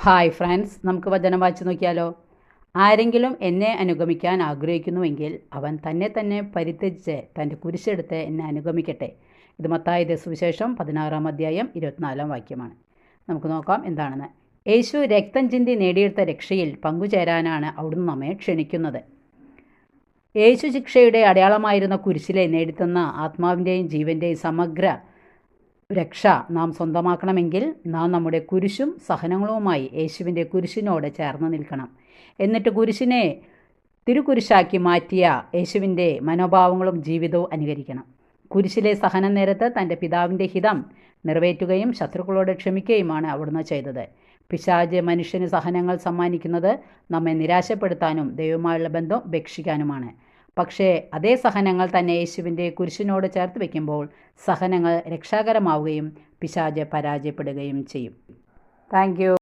Hi friends, നമുക്ക് വചനം വായിച്ചു നോക്കിയാലോ. ആരെങ്കിലും എന്നെ അനുഗമിക്കാൻ ആഗ്രഹിക്കുന്നുവെങ്കിൽ അവൻ തന്നെ പരിത്യജിച്ച് തൻ്റെ കുരിശെടുത്ത് എന്നെ അനുഗമിക്കട്ടെ. ഇത് മത്തായിയുടെ സുവിശേഷം 16-ാം അധ്യായം 24-ാം വാക്യമാണ്. നമുക്ക് നോക്കാം എന്താണെന്ന്. യേശു രക്തം ചിന്തി നേടിയെടുത്ത രക്ഷയിൽ പങ്കുചേരാനാണ് അവിടുന്ന് നമ്മെ ക്ഷണിക്കുന്നത്. യേശു ശിക്ഷയുടെ അടയാളമായിരുന്ന കുരിശിലെ നേടിത്തന്ന ആത്മാവിൻ്റെയും ജീവൻ്റെയും സമഗ്ര രക്ഷ നാം സ്വന്തമാക്കണമെങ്കിൽ നാം നമ്മുടെ കുരിശും സഹനങ്ങളുമായി യേശുവിൻ്റെ കുരിശിനോട് ചേർന്ന് നിൽക്കണം. എന്നിട്ട് കുരിശിനെ തിരുക്കുരിശാക്കി മാറ്റിയ യേശുവിൻ്റെ മനോഭാവങ്ങളും ജീവിതവും അനുകരിക്കണം. കുരിശിലെ സഹനം നേരത്ത് തൻ്റെ പിതാവിൻ്റെ ഹിതം നിറവേറ്റുകയും ശത്രുക്കളോട് ക്ഷമിക്കുകയുമാണ് അവിടുന്ന് ചെയ്തത്. പിശാച് മനുഷ്യന് സഹനങ്ങൾ സമ്മാനിക്കുന്നത് നമ്മെ നിരാശപ്പെടുത്താനും ദൈവവുമായുള്ള ബന്ധം ഉപേക്ഷിക്കാനുമാണ്. പക്ഷേ അതേ സഹനങ്ങൾ തന്നെ യേശുവിൻ്റെ കുരിശിനോട് ചേർത്ത് വയ്ക്കുമ്പോൾ സഹനങ്ങൾ രക്ഷാകരമാവുകയും പിശാച് പരാജയപ്പെടുകയും ചെയ്യും. Thank you.